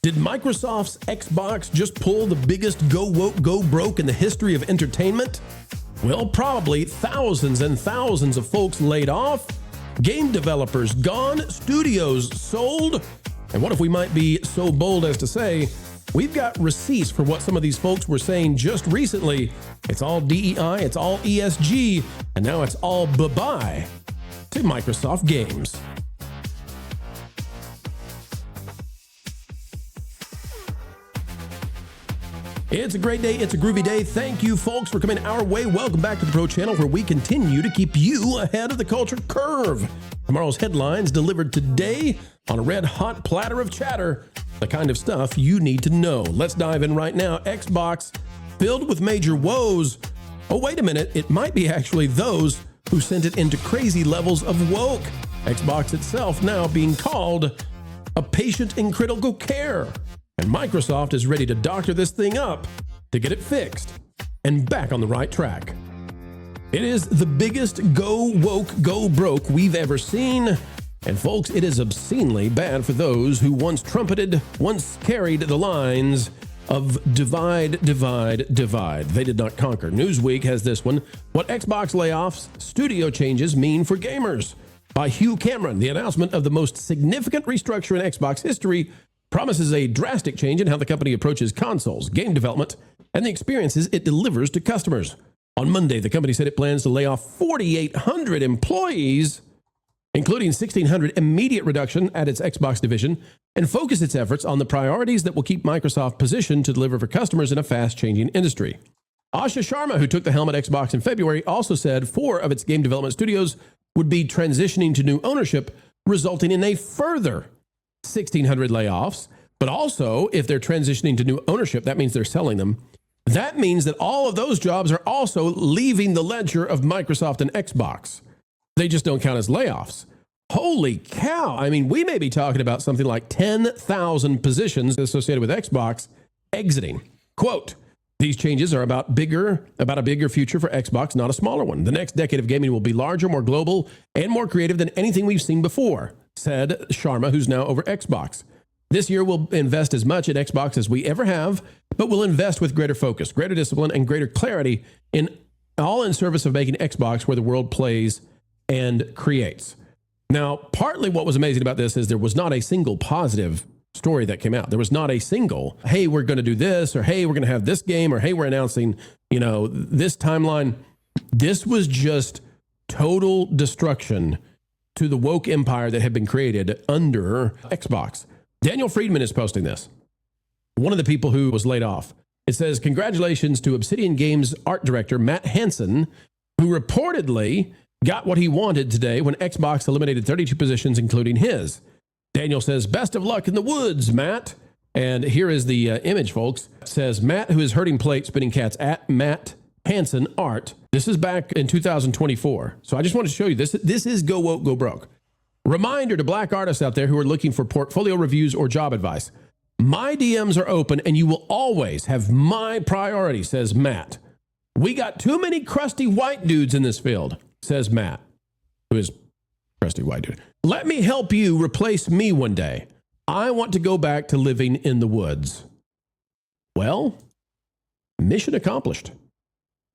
Did Microsoft's Xbox just pull the biggest go woke, go broke in the history of entertainment? Well, probably. Thousands and thousands of folks laid off, game developers gone, studios sold. And what if we might be so bold as to say, we've got receipts for what some of these folks were saying just recently. It's all DEI, it's all ESG, and now it's all bye-bye to Microsoft Games. It's a great day. It's a groovy day. Thank you, folks, for coming our way. Welcome back to the Pro Channel, where we continue to keep you ahead of the culture curve. Tomorrow's headlines delivered today on a red-hot platter of chatter, the kind of stuff you need to know. Let's dive in right now. Xbox filled with major woes. Oh, wait a minute. It might be actually those who sent it into crazy levels of woke. Xbox itself now being called a patient in critical care. And Microsoft is ready to doctor this thing up to get it fixed and back on the right track. It is the biggest go woke, go broke we've ever seen. And folks, it is obscenely bad for those who once carried the lines of divide, divide, divide. They did not conquer. Newsweek has this one. What Xbox layoffs, studio changes mean for gamers. By Hugh Cameron, the announcement of the most significant restructure in Xbox history promises a drastic change in how the company approaches consoles, game development, and the experiences it delivers to customers. On Monday, the company said it plans to lay off 4,800 employees, including 1,600 immediate reduction at its Xbox division, and focus its efforts on the priorities that will keep Microsoft positioned to deliver for customers in a fast-changing industry. Asha Sharma, who took the helm at Xbox in February, also said 4 of its game development studios would be transitioning to new ownership, resulting in a further 1,600 layoffs. But also, if they're transitioning to new ownership, that means they're selling them. That means that all of those jobs are also leaving the ledger of Microsoft and Xbox. They just don't count as layoffs. Holy cow. I mean, we may be talking about something like 10,000 positions associated with Xbox exiting. Quote, these changes are about a bigger future for Xbox, not a smaller one. The next decade of gaming will be larger, more global, and more creative than anything we've seen before, said Sharma, who's now over Xbox. This year, we'll invest as much in Xbox as we ever have, but we'll invest with greater focus, greater discipline, and greater clarity in service of making Xbox where the world plays and creates. Now, partly what was amazing about this is there was not a single positive story that came out. There was not a single, hey, we're going to do this, or hey, we're going to have this game, or hey, we're announcing, this timeline. This was just total destruction to the woke empire that had been created under Xbox. Daniel Friedman is posting this. One of the people who was laid off. It says, congratulations to Obsidian Games art director Matt Hansen, who reportedly got what he wanted today when Xbox eliminated 32 positions, including his. Daniel says, best of luck in the woods, Matt. And here is the image, folks. It says, Matt, who is herding plate, spinning cats, at Matt Hansen art. This is back in 2024. So I just wanted to show you this. This is go woke, go broke. Reminder to black artists out there who are looking for portfolio reviews or job advice. My DMs are open and you will always have my priority, says Matt. We got too many crusty white dudes in this field, says Matt, who is crusty white dude. Let me help you replace me one day. I want to go back to living in the woods. Well, mission accomplished.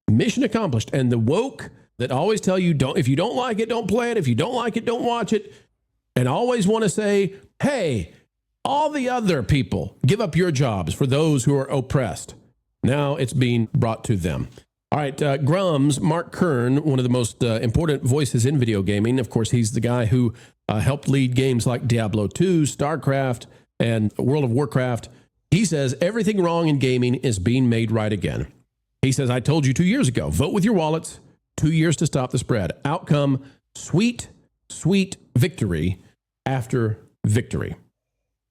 Mission accomplished. And the woke that always tell you, if you don't like it, don't play it. If you don't like it, don't watch it. And always want to say, hey, all the other people, give up your jobs for those who are oppressed. Now it's being brought to them. All right, Grum's Mark Kern, one of the most important voices in video gaming. Of course, he's the guy who helped lead games like Diablo 2, StarCraft, and World of Warcraft. He says everything wrong in gaming is being made right again. He says, I told you 2 years ago, vote with your wallets, 2 years to stop the spread. Outcome, sweet, sweet victory after victory.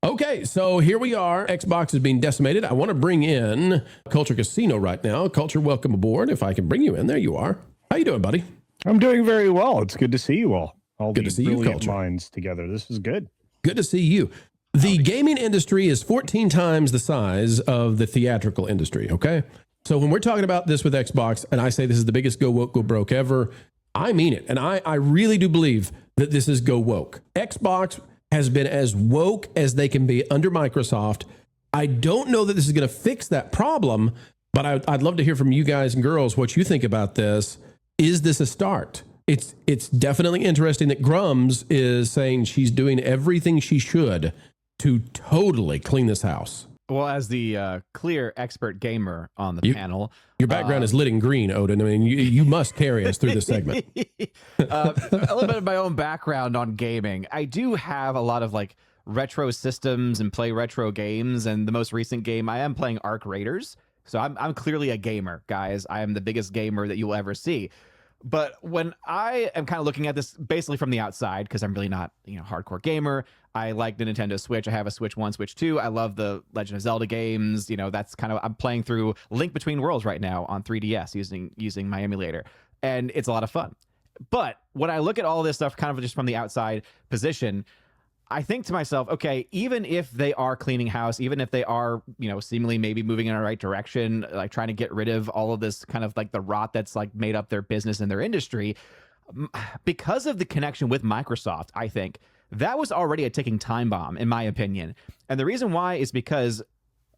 Okay, so here we are. Xbox is being decimated. I want to bring in Culture Casino right now. Culture, welcome aboard. If I can bring you in, there you are. How you doing, buddy? I'm doing very well. It's good to see you all. Good to see you, Culture. Minds together. This is good. Good to see you. The gaming industry is 14 times the size of the theatrical industry, okay? So when we're talking about this with Xbox, and I say this is the biggest go woke, go broke ever, I mean it. And I really do believe that this is go woke. Xbox has been as woke as they can be under Microsoft, I don't know that this is going to fix that problem, but I'd love to hear from you guys and girls what you think about this. Is this a start? It's definitely interesting that Grums is saying she's doing everything she should to totally clean this house. Well, as the clear expert gamer on the panel, your background is lit in green, Odin. I mean, you must carry us through this segment. A little bit of my own background on gaming. I do have a lot of like retro systems and play retro games, and the most recent game I am playing Arc Raiders. So I'm clearly a gamer, guys. I am the biggest gamer that you will ever see. But when I am kind of looking at this basically from the outside, because I'm really not, hardcore gamer, I like the Nintendo Switch. I have a Switch 1, Switch 2. I love the Legend of Zelda games. That's kind of, I'm playing through Link Between Worlds right now on 3DS using my emulator. And it's a lot of fun. But when I look at all this stuff kind of just from the outside position, I think to myself, okay, even if they are cleaning house, even if they are, seemingly maybe moving in the right direction, like trying to get rid of all of this kind of like the rot that's like made up their business and their industry, because of the connection with Microsoft, I think that was already a ticking time bomb, in my opinion. And the reason why is because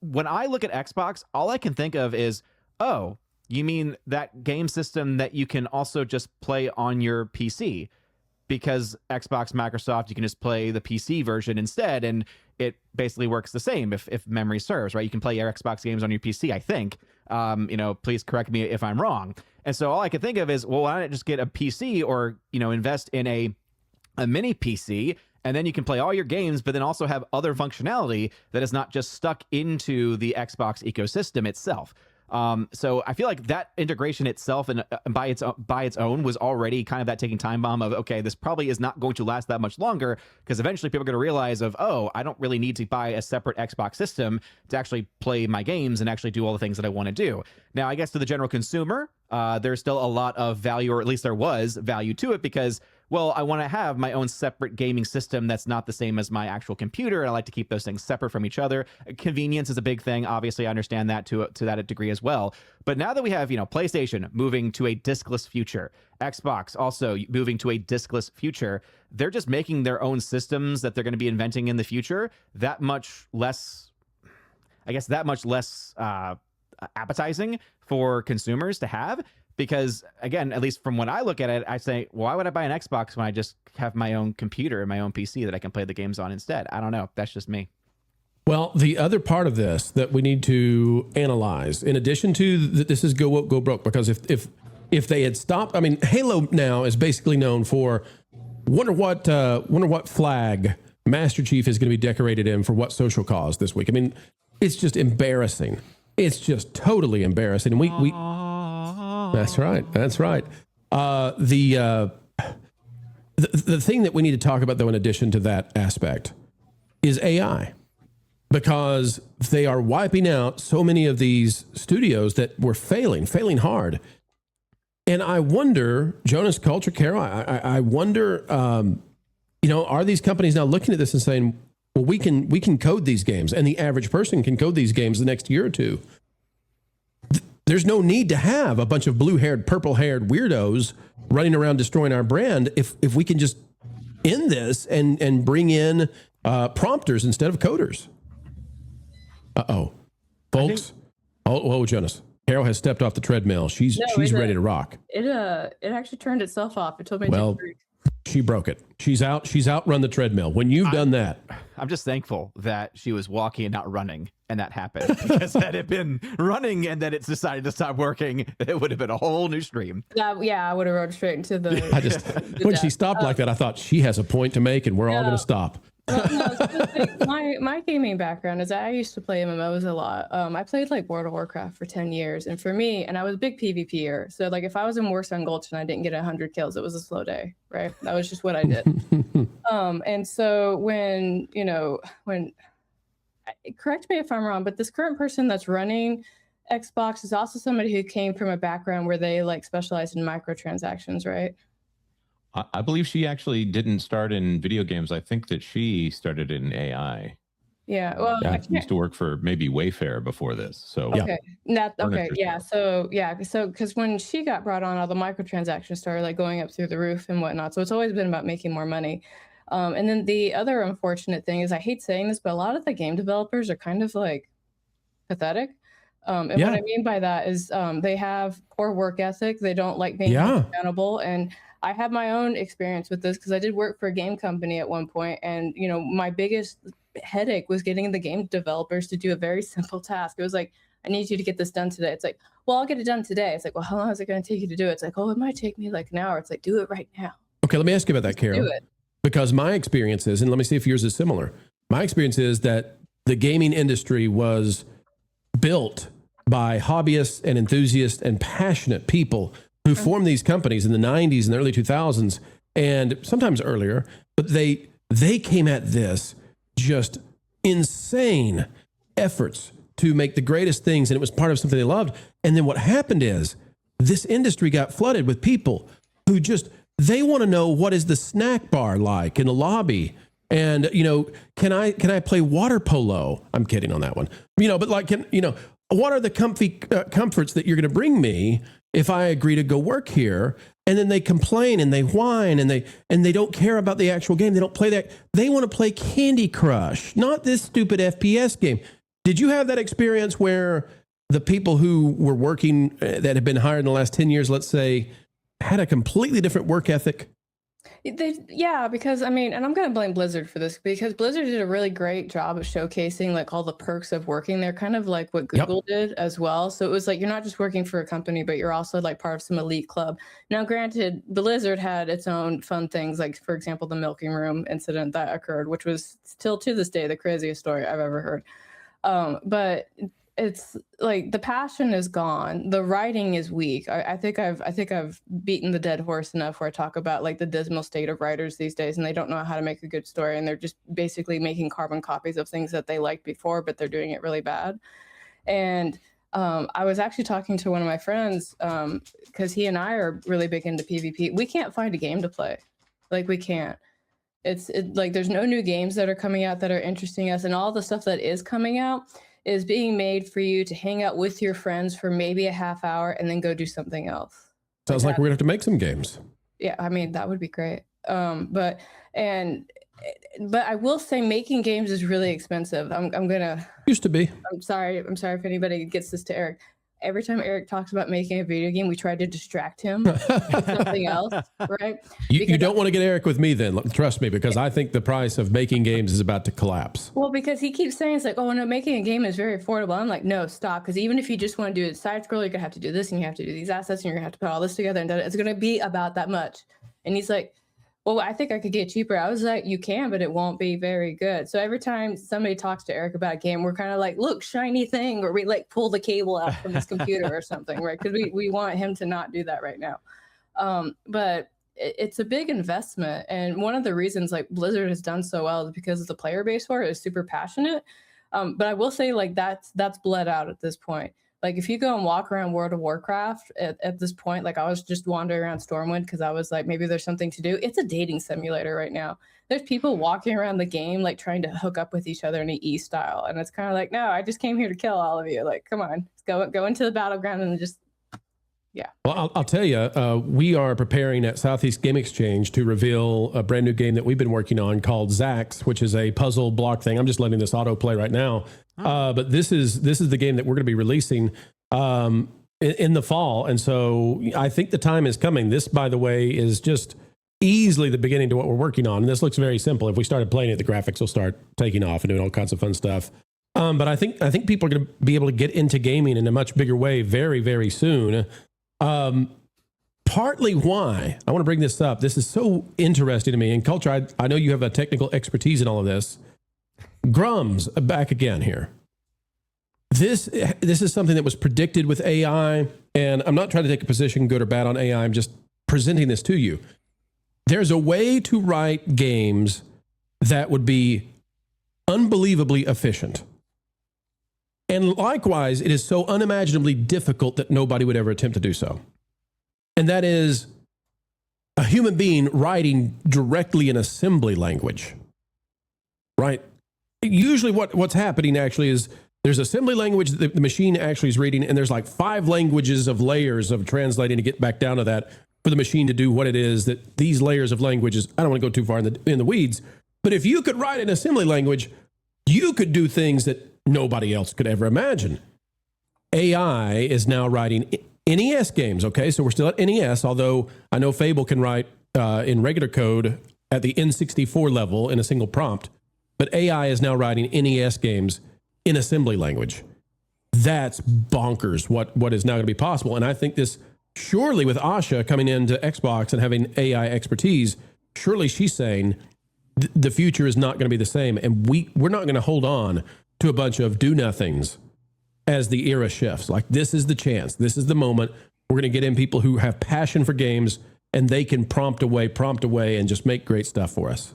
when I look at Xbox, all I can think of is, oh, you mean that game system that you can also just play on your PC? Because Xbox, Microsoft, you can just play the PC version instead, and it basically works the same if memory serves, right? You can play your Xbox games on your PC, I think. Please correct me if I'm wrong. And so all I could think of is, well, why not just get a PC or, invest in a mini PC, and then you can play all your games, but then also have other functionality that is not just stuck into the Xbox ecosystem itself. So I feel like that integration itself and by its own was already kind of that taking time bomb of, okay, this probably is not going to last that much longer, because eventually people are going to realize of, oh, I don't really need to buy a separate Xbox system to actually play my games and actually do all the things that I want to do. Now, I guess to the general consumer, there's still a lot of value, or at least there was value to it, because, well, I want to have my own separate gaming system that's not the same as my actual computer, and I like to keep those things separate from each other. Convenience is a big thing. Obviously, I understand that to that degree as well. But now that we have, PlayStation moving to a diskless future, Xbox also moving to a diskless future, they're just making their own systems that they're going to be inventing in the future that much less appetizing for consumers to have. Because, again, at least from when I look at it, I say, well, why would I buy an Xbox when I just have my own computer and my own PC that I can play the games on instead? I don't know. That's just me. Well, the other part of this that we need to analyze, in addition to this is go woke, go broke, because if they had stopped, I mean, Halo now is basically known for wonder what flag Master Chief is going to be decorated in for what social cause this week. I mean, it's just embarrassing. It's just totally embarrassing. And we That's right. That's right. The thing that we need to talk about, though, in addition to that aspect, is AI, because they are wiping out so many of these studios that were failing hard. And I wonder, Jonas, Culture, Carol, I wonder, are these companies now looking at this and saying, well, we can code these games, and the average person can code these games the next year or two. There's no need to have a bunch of blue-haired, purple-haired weirdos running around destroying our brand if we can just end this and bring in prompters instead of coders. Uh-oh. Folks. Jonas. Carol has stepped off the treadmill. She's ready to rock. It actually turned itself off. It told me to take a break. She broke it. She's outrun the treadmill. When you've done that. I'm just thankful that she was walking and not running, and that happened. Because had it been running and then it's decided to stop working, it would have been a whole new stream. Yeah, I would have rode straight into the. When she stopped like that, I thought she has a point to make, and we're all going to stop. My gaming background is I used to play MMOs a lot. I played like World of Warcraft for 10 years, and for me, and I was a big PvPer. So like if I was in Warzone Gulch and I didn't get 100 kills, it was a slow day, right? That was just what I did. And so when correct me if I'm wrong, but this current person that's running Xbox is also somebody who came from a background where they like specialized in microtransactions, right? I believe she actually didn't start in video games. I think that she started in AI. Yeah, well, I used to work for maybe Wayfair before this. So okay, so because when she got brought on, all the microtransactions started like going up through the roof and whatnot. So it's always been about making more money. And then the other unfortunate thing is, I hate saying this, but a lot of the game developers are kind of like pathetic. And what I mean by that is they have poor work ethic. They don't like being accountable. And I have my own experience with this because I did work for a game company at one point. And, you know, my biggest headache was getting the game developers to do a very simple task. It was like, I need you to get this done today. It's like, well, I'll get it done today. It's like, well, how long is it going to take you to do it? It's like, oh, it might take me like an hour. It's like, do it right now. Okay, let me ask you about that, Carol. Do it. Because my experience is, and let me see if yours is similar. My experience is that the gaming industry was built by hobbyists and enthusiasts and passionate people who formed these companies in the 90s and the early 2000s and sometimes earlier, but they came at this just insane efforts to make the greatest things, and it was part of something they loved. And then what happened is this industry got flooded with people who just, they want to know, what is the snack bar like in the lobby? And, you know, can I play water polo? I'm kidding on that one. You know, but like, what are the comforts that you're going to bring me if I agree to go work here? And then they complain and they whine and they don't care about the actual game. They don't play that. They want to play Candy Crush, not this stupid FPS game. Did you have that experience where the people who were working that have been hired in the last 10 years, let's say, had a completely different work ethic? Yeah, because I mean, and I'm going to blame Blizzard for this, because Blizzard did a really great job of showcasing like all the perks of working there, kind of like what Google did as well. So it was like, you're not just working for a company, but you're also like part of some elite club. Now, granted, Blizzard had its own fun things, like, for example, the milking room incident that occurred, which was still to this day the craziest story I've ever heard. But it's like the passion is gone. The writing is weak. I think I've beaten the dead horse enough where I talk about like the dismal state of writers these days, and they don't know how to make a good story, and they're just basically making carbon copies of things that they liked before, but they're doing it really bad. And I was actually talking to one of my friends because he and I are really big into PvP. We can't find a game to play. Like, we can't. It's like there's no new games that are coming out that are interesting us, and all the stuff that is coming out is being made for you to hang out with your friends for maybe a half hour and then go do something else. Sounds like we're gonna have to make some games. Yeah, I mean, that would be great. But I will say making games is really expensive. I'm gonna used to be. I'm sorry if anybody gets this to Eric. Every time Eric talks about making a video game, we try to distract him with something else, right? You don't want to get Eric with me then, trust me, because I think the price of making games is about to collapse. Well, because he keeps saying it's like, oh no, making a game is very affordable. I'm like, no, stop, because even if you just want to do a side scroll, you're gonna have to do this, and you have to do these assets, and you're gonna have to put all this together, and it's gonna be about that much. And he's like, well, I think I could get cheaper. I was like, you can, but it won't be very good. So every time somebody talks to Eric about a game, we're kind of like, look, shiny thing, or we like pull the cable out from his computer or something, right? Because we want him to not do that right now. But it's a big investment. And one of the reasons like Blizzard has done so well is because the player base for it is super passionate. But I will say like that's bled out at this point. Like if you go and walk around World of Warcraft at this point, like I was just wandering around Stormwind because I was like, maybe there's something to do. It's a dating simulator right now. There's people walking around the game, like trying to hook up with each other in an E-style. And it's kind of like, no, I just came here to kill all of you. Like, come on, go into the battleground and just, yeah. Well, I'll tell you, we are preparing at Southeast Game Exchange to reveal a brand new game that we've been working on called Zax, which is a puzzle block thing. I'm just letting this auto play right now. But this is the game that we're going to be releasing in the fall. And so I think the time is coming. This, by the way, is just easily the beginning to what we're working on. And this looks very simple. If we started playing it, the graphics will start taking off and doing all kinds of fun stuff. But I think people are going to be able to get into gaming in a much bigger way very, very soon. Partly why I want to bring this up. This is so interesting to me. In culture, I know you have a technical expertise in all of this. Grums, back again here. This is something that was predicted with AI, and I'm not trying to take a position, good or bad, on AI. I'm just presenting this to you. There's a way to write games that would be unbelievably efficient. And likewise, it is so unimaginably difficult that nobody would ever attempt to do so. And that is a human being writing directly in assembly language, right? Usually what's happening actually is there's assembly language that the machine actually is reading, and there's like 5 languages of layers of translating to get back down to that. for the machine to do what it is that these layers of languages, I don't want to go too far in the weeds, but if you could write an assembly language, you could do things that nobody else could ever imagine. AI is now writing NES games, okay? So we're still at NES, although I know Fable can write in regular code at the N64 level in a single prompt, but AI is now writing NES games in assembly language. That's bonkers what is now going to be possible. And I think this, surely with Asha coming into Xbox and having AI expertise, surely she's saying the future is not going to be the same. And we're not going to hold on to a bunch of do-nothings as the era shifts. Like, this is the chance. This is the moment. We're going to get in people who have passion for games, and they can prompt away, and just make great stuff for us.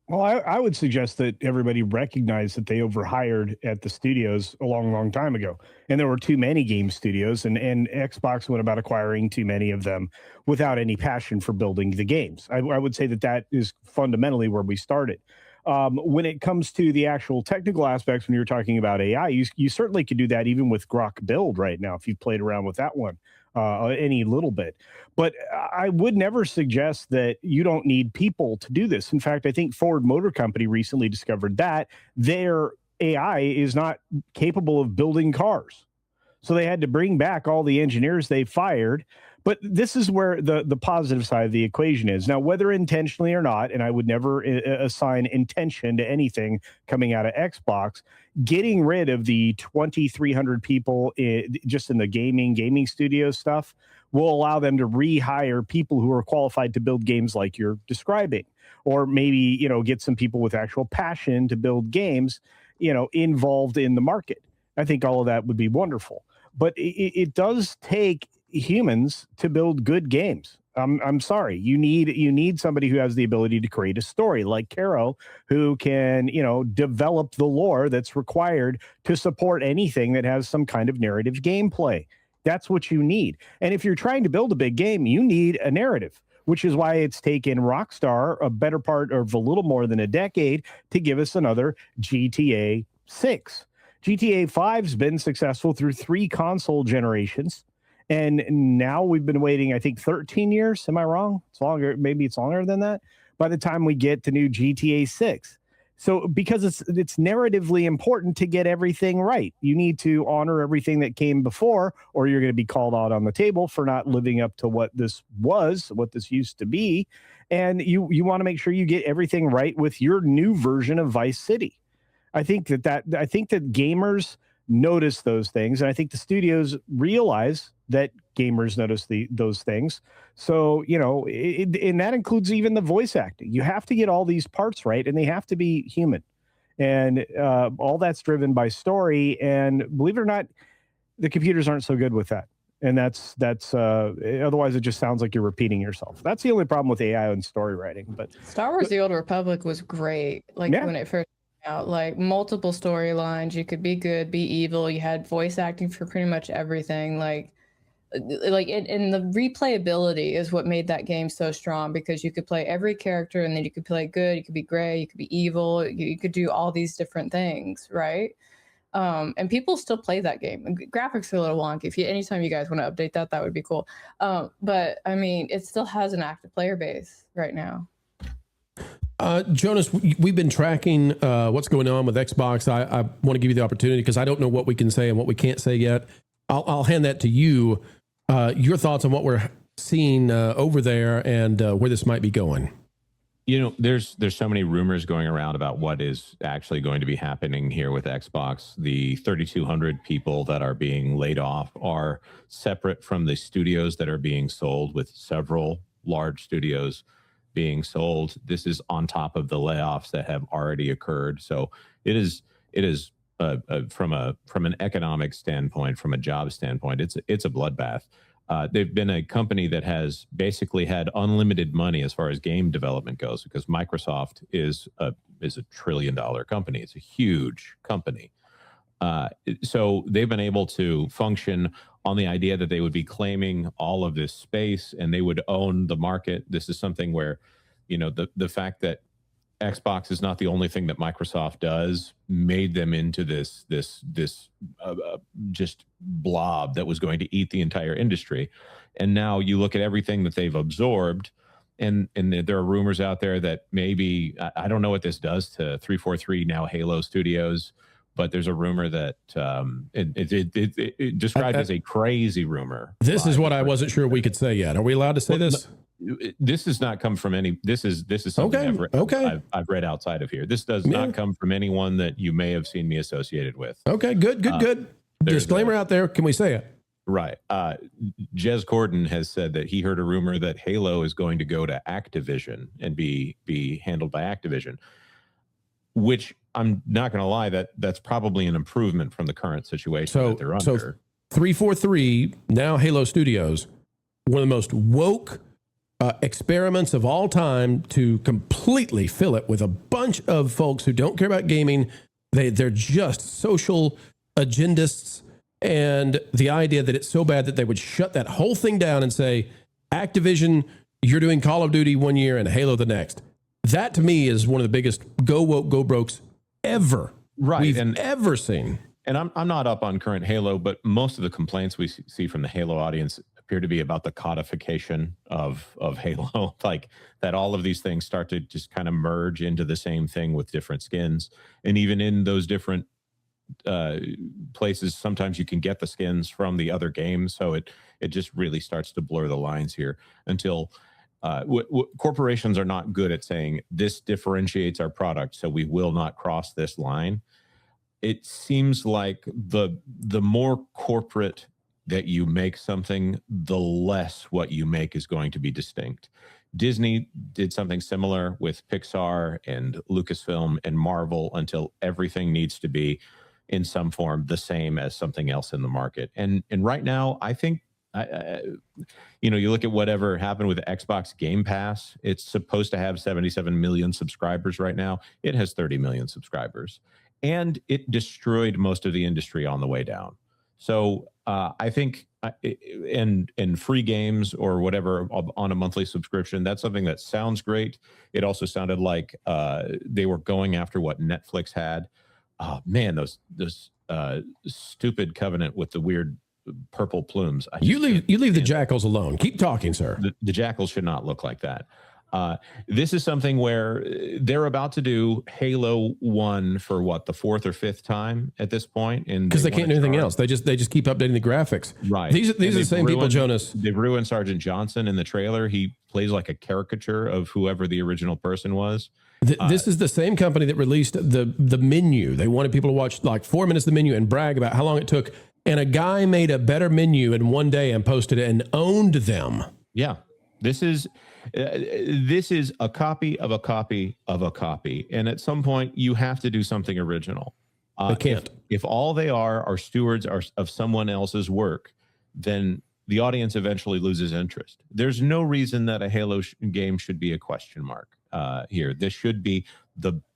Well, I would suggest that everybody recognize that they overhired at the studios a long time ago. And there were too many game studios, and Xbox went about acquiring too many of them without any passion for building the games. I would say that is fundamentally where we started. When it comes to the actual technical aspects, when you're talking about AI, you certainly could do that even with Grok Build right now, if you've played around with that one any little bit. But I would never suggest that you don't need people to do this. In fact, I think Ford Motor Company recently discovered that their AI is not capable of building cars. So they had to bring back all the engineers they fired. But this is where the positive side of the equation is. Now, whether intentionally or not, and I would never assign intention to anything coming out of Xbox, getting rid of the 2,300 people just in the gaming studio stuff will allow them to rehire people who are qualified to build games like you're describing, or maybe, get some people with actual passion to build games, involved in the market. I think all of that would be wonderful. But it does take humans to build good games. I'm sorry. You need somebody who has the ability to create a story, like Caro, who can, develop the lore that's required to support anything that has some kind of narrative gameplay. That's what you need. And if you're trying to build a big game, you need a narrative, which is why it's taken Rockstar a better part of a little more than a decade to give us another GTA 6. GTA 5's been successful through 3 console generations. And now we've been waiting, I think, 13 years. Am I wrong? It's longer. Maybe it's longer than that. By the time we get to new GTA 6. So because it's narratively important to get everything right. You need to honor everything that came before, or you're going to be called out on the table for not living up to what this used to be. And you want to make sure you get everything right with your new version of Vice City. I think that gamers notice those things, and I think the studios realize that gamers notice those things. So, and that includes even the voice acting. You have to get all these parts right, and they have to be human. And all that's driven by story. And believe it or not, the computers aren't so good with that. And that's otherwise it just sounds like you're repeating yourself. That's the only problem with AI and story writing. But Star Wars: The Old Republic was great. When it first came out, multiple storylines. You could be good, be evil. You had voice acting for pretty much everything. And the replayability is what made that game so strong, because you could play every character, and then you could play good, you could be gray, you could be evil, you could do all these different things, right? And people still play that game. Graphics are a little wonky. Anytime you guys want to update that would be cool. But I mean, it still has an active player base right now. Jonas, we've been tracking what's going on with Xbox. I want to give you the opportunity, because I don't know what we can say and what we can't say yet. I'll hand that to you. Your thoughts on what we're seeing over there and where this might be going. There's so many rumors going around about what is actually going to be happening here with Xbox. The 3,200 people that are being laid off are separate from the studios that are being sold, with several large studios being sold. This is on top of the layoffs that have already occurred. So it is from an economic standpoint, from a job standpoint, it's a bloodbath. They've been a company that has basically had unlimited money as far as game development goes, because Microsoft is a $1 trillion company. It's a huge company. So they've been able to function on the idea that they would be claiming all of this space and they would own the market. This is something where, the fact that Xbox is not the only thing that Microsoft does, made them into this just blob that was going to eat the entire industry. And now you look at everything that they've absorbed, and there are rumors out there that maybe, I don't know what this does to 343, now Halo Studios, but there's a rumor that it described as a crazy rumor. This is what I wasn't sure we could say yet. Are we allowed to say this? This has not come from any. This is something I've read outside of here. This does not come from anyone that you may have seen me associated with. Okay, good. Disclaimer out there. Can we say it? Right. Jez Corden has said that he heard a rumor that Halo is going to go to Activision and be handled by Activision, which I'm not going to lie, that's probably an improvement from the current situation that they're under. So 343, now Halo Studios, one of the most woke experiments of all time to completely fill it with a bunch of folks who don't care about gaming. They're just social agendists. And the idea that it's so bad that they would shut that whole thing down and say, Activision, you're doing Call of Duty one year and Halo the next. That to me is one of the biggest go woke, go brokes ever we've ever seen. And I'm not up on current Halo, but most of the complaints we see from the Halo audience appear to be about the codification of Halo, like that all of these things start to just kind of merge into the same thing with different skins. And even in those different places, sometimes you can get the skins from the other games. So it just really starts to blur the lines here until corporations are not good at saying this differentiates our product, so we will not cross this line. It seems like the more corporate that you make something, the less what you make is going to be distinct. Disney did something similar with Pixar and Lucasfilm and Marvel until everything needs to be in some form the same as something else in the market. And right now, I think, you look at whatever happened with Xbox Game Pass, it's supposed to have 77 million subscribers right now. It has 30 million subscribers. And it destroyed most of the industry on the way down. So I think in free games or whatever on a monthly subscription, that's something that sounds great. It also sounded like they were going after what Netflix had. Oh man, those stupid Covenant with the weird purple plumes. You leave the jackals alone. Keep talking, sir. The jackals should not look like that. This is something where they're about to do Halo 1 for what, the fourth or fifth time at this point, and because they can't do anything else. They just keep updating the graphics. Right. These are the same people, Jonas. They've ruined Sergeant Johnson in the trailer. He plays like a caricature of whoever the original person was. This is the same company that released the menu. They wanted people to watch like 4 minutes of the menu and brag about how long it took. And a guy made a better menu in one day and posted it and owned them. Yeah. This is a copy of a copy of a copy. And at some point, you have to do something original. They can't. If all they are stewards of someone else's work, then the audience eventually loses interest. There's no reason that a Halo game should be a question mark here. This should be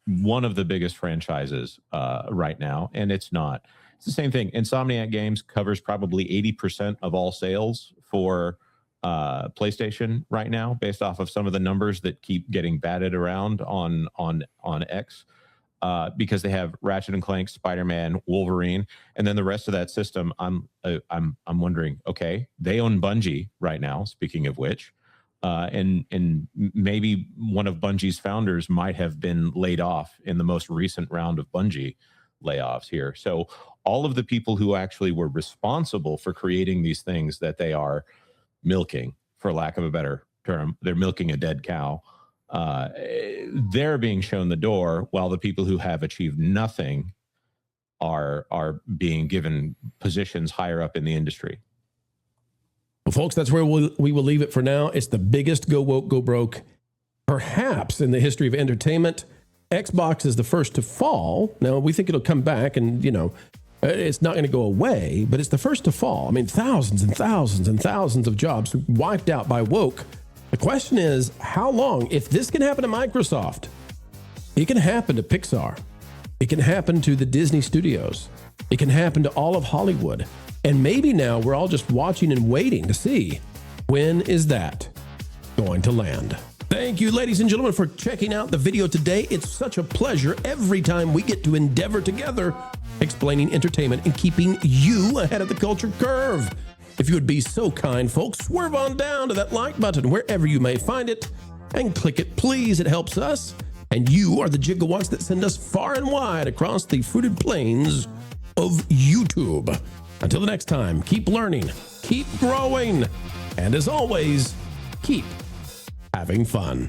one of the biggest franchises right now, and it's not. It's the same thing. Insomniac Games covers probably 80% of all sales for PlayStation right now, based off of some of the numbers that keep getting batted around on X, because they have Ratchet and Clank, Spider-Man, Wolverine, and then the rest of that system. I'm wondering. Okay, they own Bungie right now. Speaking of which, and maybe one of Bungie's founders might have been laid off in the most recent round of Bungie layoffs here. So all of the people who actually were responsible for creating these things that they are milking, for lack of a better term, they're milking a dead cow. They're being shown the door, while the people who have achieved nothing are being given positions higher up in the industry. Well, folks, that's where we will leave it for now. It's the biggest go woke, go broke, perhaps in the history of entertainment. Xbox is the first to fall. Now, we think it'll come back and, it's not going to go away, but it's the first to fall. I mean, thousands and thousands and thousands of jobs wiped out by woke. The question is, how long? If this can happen to Microsoft, it can happen to Pixar. It can happen to the Disney studios. It can happen to all of Hollywood. And maybe now we're all just watching and waiting to see, when is that going to land? Thank you, ladies and gentlemen, for checking out the video today. It's such a pleasure every time we get to endeavor together, explaining entertainment and keeping you ahead of the culture curve. If you would be so kind, folks, swerve on down to that like button wherever you may find it and click it, please. It helps us. And you are the gigawatts that send us far and wide across the fruited plains of YouTube. Until the next time, keep learning, keep growing, and as always, keep having fun.